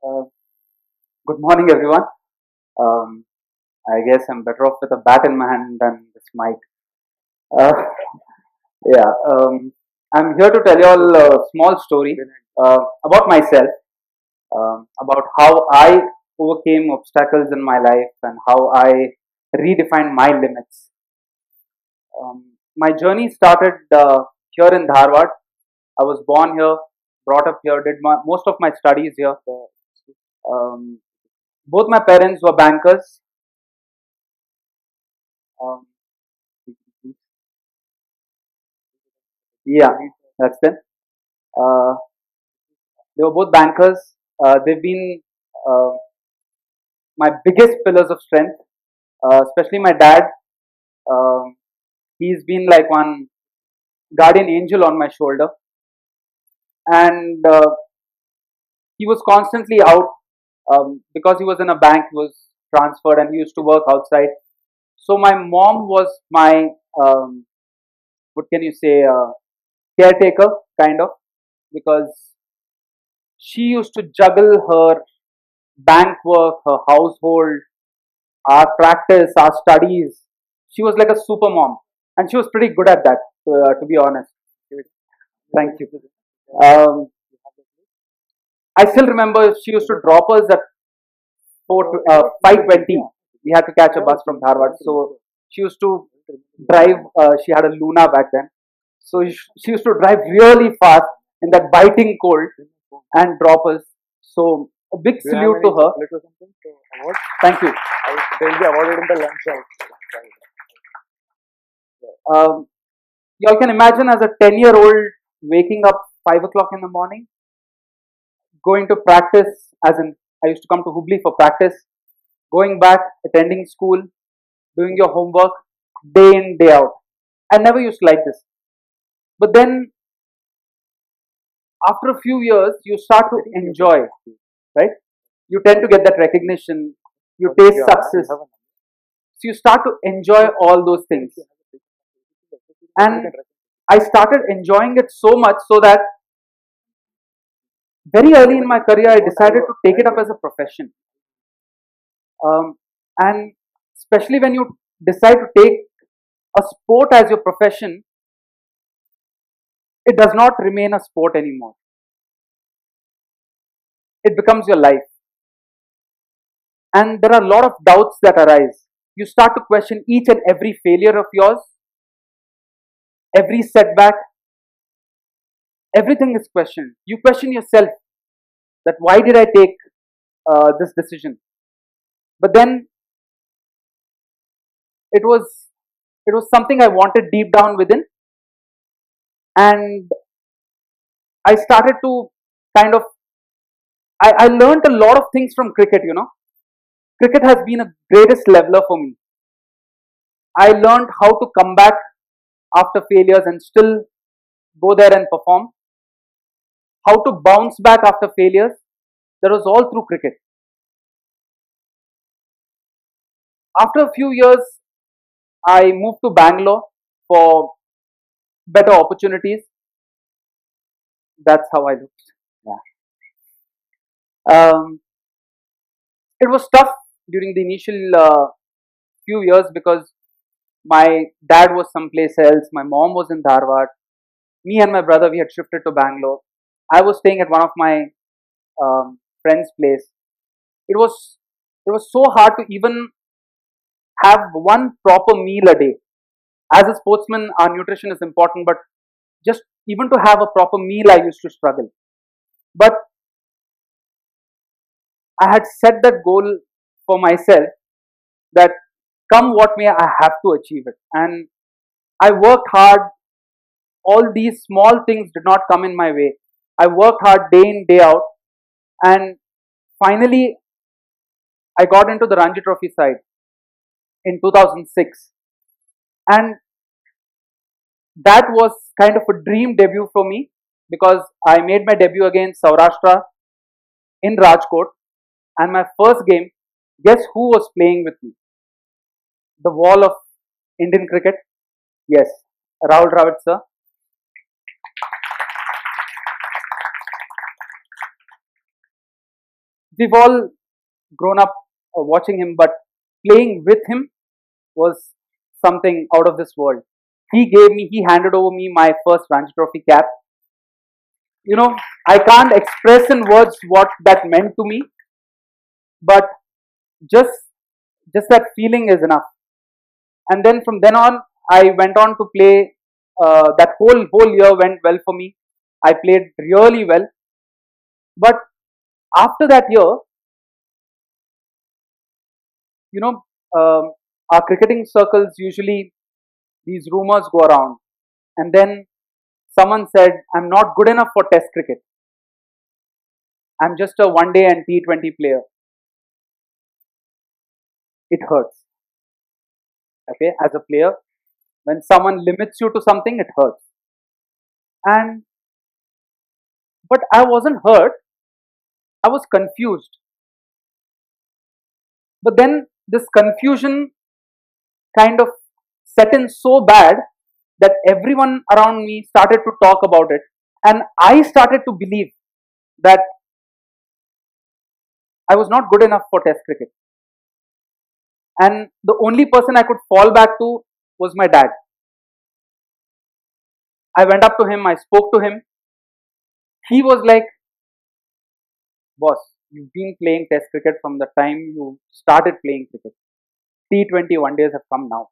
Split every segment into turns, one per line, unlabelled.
Uh, Good morning, everyone. Um, I guess I'm better off with a bat in my hand than this mic. Uh, yeah, I'm here to tell you all a small story about myself, about how I overcame obstacles in my life and how I redefined my limits. My journey started here in Dharwad. I was born here, brought up here, did most of my studies here. Um, Both my parents were bankers. Um, yeah, that's them. Uh, they were both bankers. They've been uh, my biggest pillars of strength, especially my dad. Um, he's been like one guardian angel on my shoulder, and he was constantly out because he was in a bank. He was transferred, and he used to work outside. So my mom was my what can you say caretaker kind of, because she used to juggle her bank work, her household, our practice, our studies. She was like a super mom, and she was pretty good at that, to be honest. Thank you. Um, I still remember she used to drop us at 5:20. We had to catch a bus from Dharwad, so she used to drive. She had a Luna back then, so she used to drive really fast in that biting cold and drop us. So a big salute to her. Thank you.
They'll be awarded in the lunch hour.
Um, Y'all can imagine as a 10-year-old waking up 5 o'clock in the morning, going to practice, as in, I used to come to Hubli for practice, going back, attending school, doing your homework day in, day out. I never used to like this. But then, after a few years, you start to enjoy, right? You tend to get that recognition, you taste success. So you start to enjoy all those things. And I started enjoying it so much so that very early in my career, I decided to take it up as a profession. And especially when you decide to take a sport as your profession, it does not remain a sport anymore. It becomes your life. And there are a lot of doubts that arise. You start to question each and every failure of yours, every setback, everything is questioned. You question yourself that why did I take this decision? But then it was it was something I wanted deep down within, and I started to kind of I learned a lot of things from cricket. Cricket has been a greatest leveler for me. I learned how to come back after failures and still go there and perform, how to bounce back after failures. That was all through cricket. After a few years, I moved to Bangalore for better opportunities. That's how I looked. Yeah. It was tough during the initial few years because my dad was someplace else, my mom was in Dharwad, me and my brother we had shifted to Bangalore. I was staying at one of my friend's place. It was so hard to even have one proper meal a day. As a sportsman, our nutrition is important, but just even to have a proper meal, I used to struggle. But I had set that goal for myself that come what may, I have to achieve it. And I worked hard. All these small things did not come in my way. I worked hard day in, day out, and finally, I got into the Ranji Trophy side in 2006. And that was kind of a dream debut for me because I made my debut against Saurashtra in Rajkot. And my first game, guess who was playing with me? The wall of Indian cricket. Yes, Rahul Dravid sir. we've all grown up watching him, but playing with him was something out of this world. He handed over me my first Ranji Trophy cap. You know, I can't express in words what that meant to me, but just just that feeling is enough. And then from then on, I went on to play. That whole year went well for me. I played really well, but after that year, you know, our cricketing circles usually these rumors go around, and then someone said, "I'm not good enough for Test cricket. I'm just a one day and T20 player." It hurts, okay, as a player. When someone limits you to something, it hurts. And but I wasn't hurt. I was confused. But then this confusion kind of set in so bad that everyone around me started to talk about it, and I started to believe that I was not good enough for Test cricket. And the only person I could fall back to was my dad. I went up to him, I spoke to him. He was like, "Boss, you've been playing Test cricket from the time you started playing cricket. T20 one days have come now.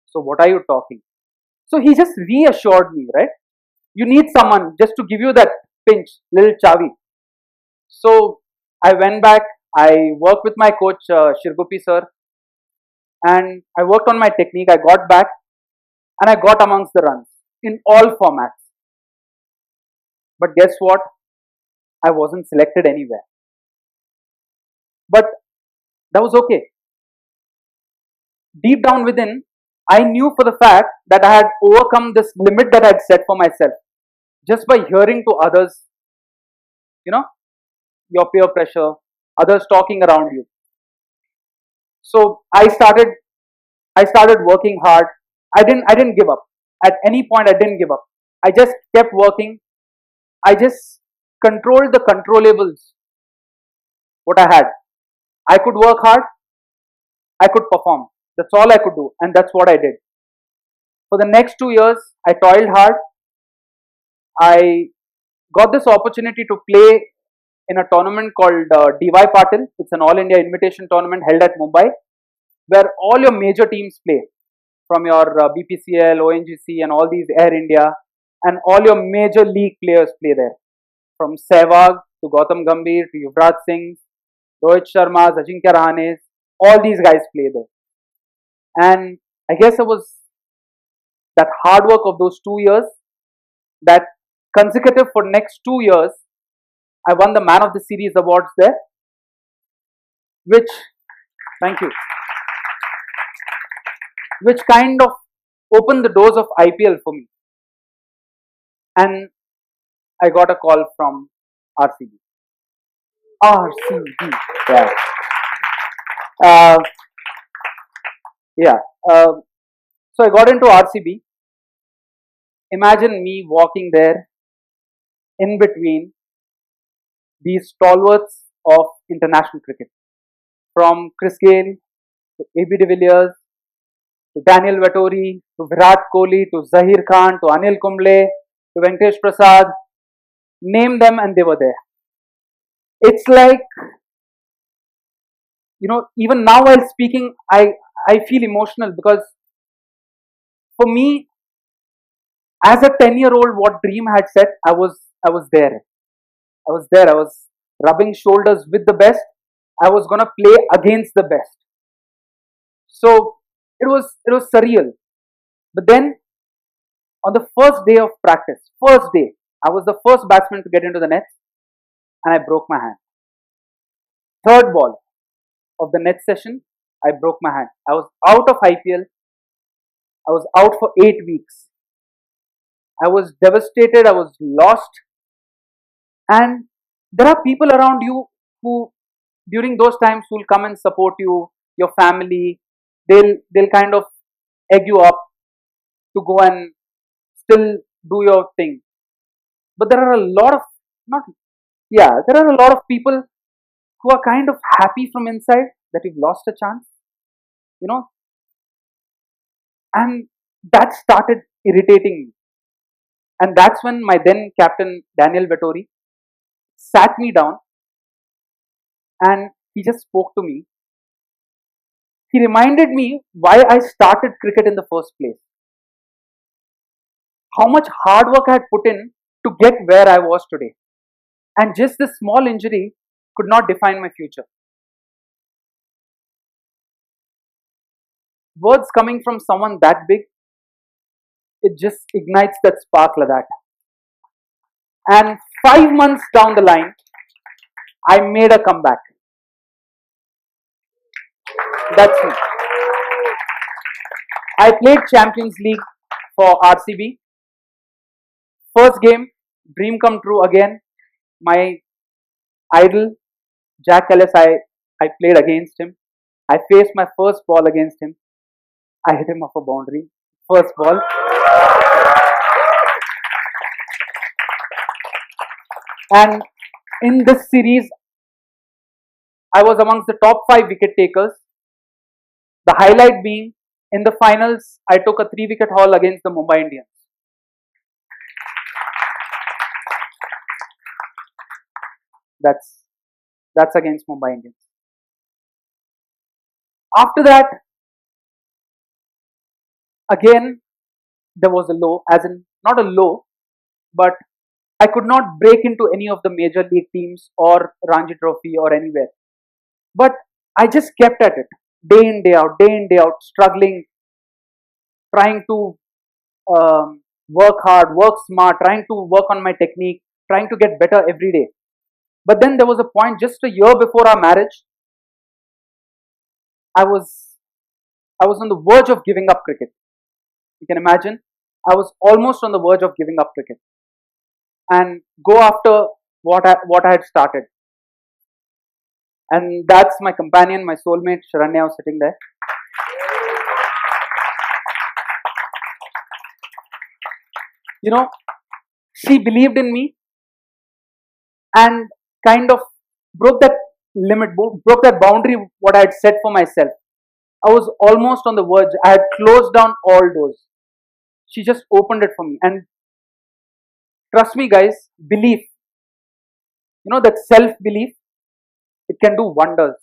So what are you talking?" So he just reassured me, right? You need someone just to give you that pinch, little chavi. So I went back, I worked with my coach, Shirgupi sir, and I worked on my technique. I got back and I got amongst the runs in all formats. But guess what? I wasn't selected anywhere. But that was okay. Deep down within, I knew for the fact that I had overcome this limit that I had set for myself just by hearing to others, you know, your peer pressure, others talking around you. So I started working hard. I didn't give up. At any point I didn't give up. I just kept working. I just controlled the controllables, what I had. I could work hard, I could perform. That's all I could do, and that's what I did. For the next 2 years, I toiled hard. I got this opportunity to play in a tournament called DY Patil. It's an all India invitation tournament held at Mumbai, where all your major teams play from your BPCL, ONGC, and all these Air India, and all your major league players play there. From Sehwag to Gautam Gambhir to Yuvraj Singh, Rohit Sharma, Ajinkya Rahane, all these guys play there. And I guess it was that hard work of those 2 years, that consecutive for next 2 years, I won the Man of the Series awards there, which, thank you, which kind of opened the doors of IPL for me. And I got a call from RCB. RCB, yeah. Uh, yeah. So I got into RCB. Imagine me walking there in between these stalwarts of international cricket, from Chris Gale to AB de Villiers to Daniel Vettori to Virat Kohli to Zahir Khan to Anil Kumble to Venkatesh Prasad. Name them and they were there. It's like, even now while speaking, I feel emotional because for me, as a 10-year-old, what dream I had set, I was there. I was there. I was rubbing shoulders with the best. I was gonna play against the best. So it was surreal. But then on the first day of practice, first day, I was the first batsman to get into the nets and I broke my hand. Third ball of the net session, I broke my hand. I was out of IPL. I was out for 8 weeks. I was devastated. I was lost. And there are people around you who, during those times, will come and support you, your family. They'll kind of egg you up to go and still do your thing. But there are a lot of not yeah, there are a lot of people who are kind of happy from inside that you've lost a chance, you know, and that started irritating me. And that's when my then captain Daniel Vettori sat me down and he just spoke to me. He reminded me why I started cricket in the first place, how much hard work I had put in to get where I was today. And just this small injury could not define my future. Words coming from someone that big, it just ignites that spark like that. And 5 months down the line, I made a comeback. That's me. I played Champions League for RCB. First game, dream come true again. My idol, Jack Ellis, I played against him. I faced my first ball against him. I hit him off a boundary. First ball. And in this series, I was amongst the top 5 wicket takers. The highlight being in the finals, I took a 3 wicket haul against the Mumbai Indians. That's against Mumbai Indians. After that, again, there was a low, as in not a low, but I could not break into any of the major league teams or Ranji Trophy or anywhere. But I just kept at it, day in, day out, struggling, trying to work hard, work smart, trying to work on my technique, trying to get better every day. But then there was a point just a year before our marriage, I was on the verge of giving up cricket. You can imagine, I was almost on the verge of giving up cricket and go after what I had started. And that's my companion, my soulmate, Sharanya, was sitting there. You know, she believed in me and kind of broke that limit, broke that boundary what I had set for myself. I was almost on the verge. I had closed down all doors. She just opened it for me. And trust me, guys, belief, that self-belief, it can do wonders.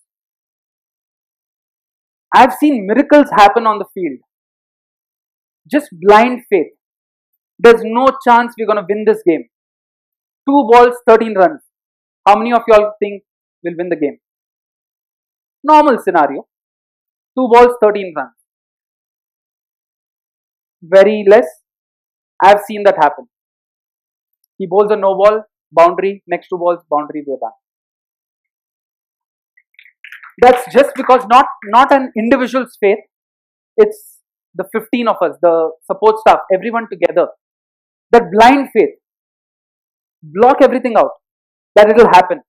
I've seen miracles happen on the field. Just blind faith. There's no chance we're going to win this game. 2 balls, 13 runs. How many of y'all think we'll win the game? Normal scenario. 2 balls, 13 runs. Very less. I've seen that happen. He bowls a no ball, boundary, next 2 balls, boundary, we're done. That's just because not an individual's faith, it's the 15 of us, the support staff, everyone together. That blind faith, block everything out, that it will happen,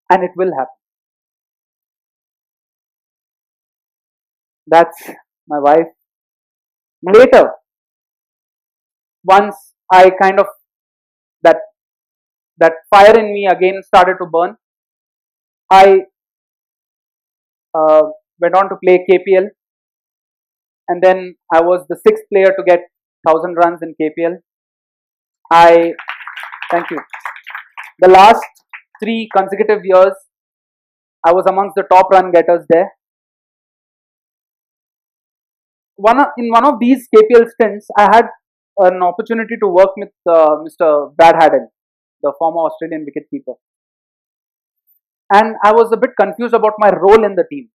and it will happen. That's my wife. Later, once I kind of, that fire in me again started to burn, I went on to play KPL, and then I was the 6th player to get 1,000 runs in KPL. Thank you. The last 3 consecutive years, I was amongst the top run getters there. In one of these KPL stints, I had an opportunity to work with Mr. Brad Haddon, the former Australian wicketkeeper. And I was a bit confused about my role in the team.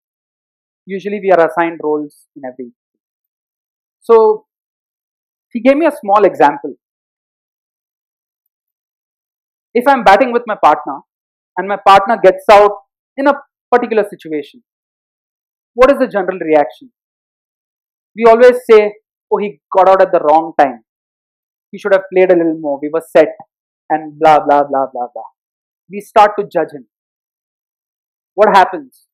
Usually we are assigned roles in every. So he gave me a small example. If I'm batting with my partner and my partner gets out in a particular situation, what is the general reaction? We always say, oh, he got out at the wrong time. He should have played a little more. We were set and blah, blah, blah, blah, blah. We start to judge him. What happens?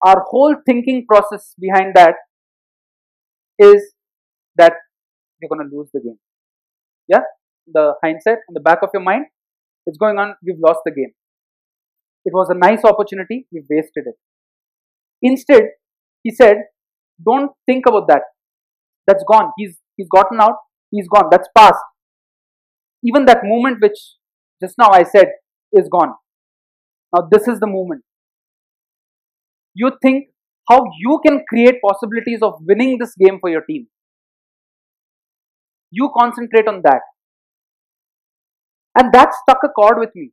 Our whole thinking process behind that is that we're going to lose the game. Yeah? The hindsight in the back of your mind, it's going on, we've lost the game. It was a nice opportunity. We wasted it. Instead, he said, don't think about that. That's gone. He's gotten out. He's gone. That's past. Even that moment which just now I said is gone. Now this is the moment. You think how you can create possibilities of winning this game for your team. You concentrate on that. And that struck a chord with me.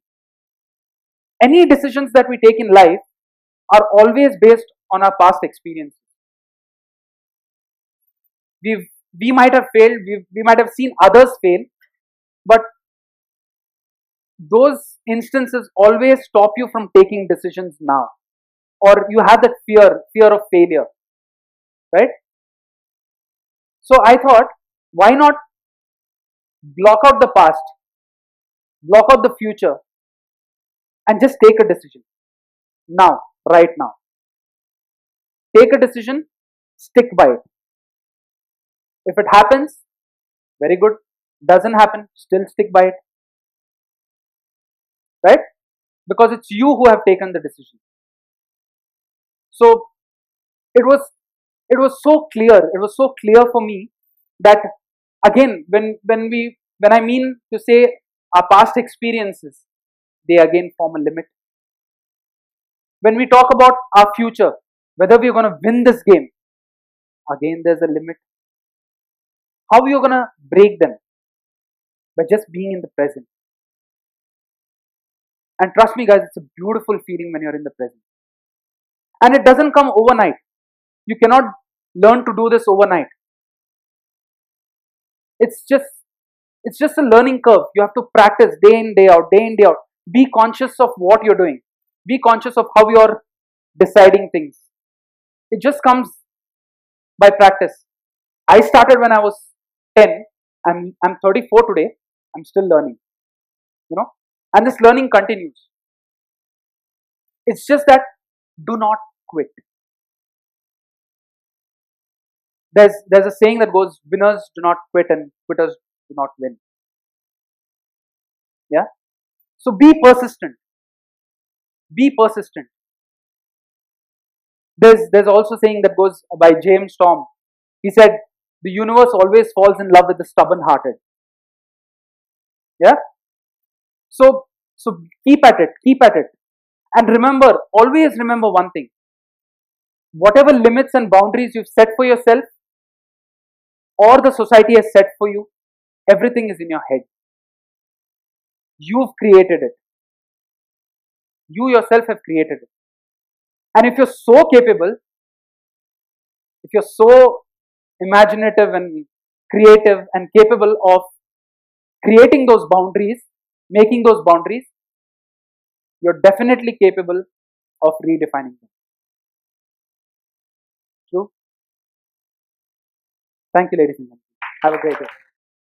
Any decisions that we take in life are always based on our past experiences. We might have failed, we might have seen others fail, but those instances always stop you from taking decisions now. Or you have that fear of failure, right? So I thought, why not block out the past, block out the future, and just take a decision now, right now. Take a decision, stick by it. If it happens, very good. Doesn't happen, still stick by it. Right? Because it's you who have taken the decision. So it was so clear. It was so clear for me that again, when I mean to say our past experiences, they again form a limit. When we talk about our future, whether we're going to win this game, again there's a limit. How are you going to break them? By just being in the present. And trust me guys, it's a beautiful feeling when you're in the present. And it doesn't come overnight. You cannot learn to do this overnight. It's just a learning curve. You have to practice day in, day out, day in, day out. Be conscious of what you're doing. Be conscious of how you're deciding things. It just comes by practice. I started when I was 10. I'm 34 today. I'm still learning. And this learning continues. It's just that do not quit. There's a saying that goes, winners do not quit and quitters do not win. Yeah? So be persistent. Be persistent. There's also a saying that goes by James Storm. He said, the universe always falls in love with the stubborn-hearted. Yeah? So keep at it. And remember, always remember one thing. Whatever limits and boundaries you've set for yourself or the society has set for you, everything is in your head. You've created it. You yourself have created it. And if you're so capable, if you're so imaginative and creative and capable of creating those boundaries, making those boundaries, you're definitely capable of redefining them. True? Thank you, ladies and gentlemen. Have a great day.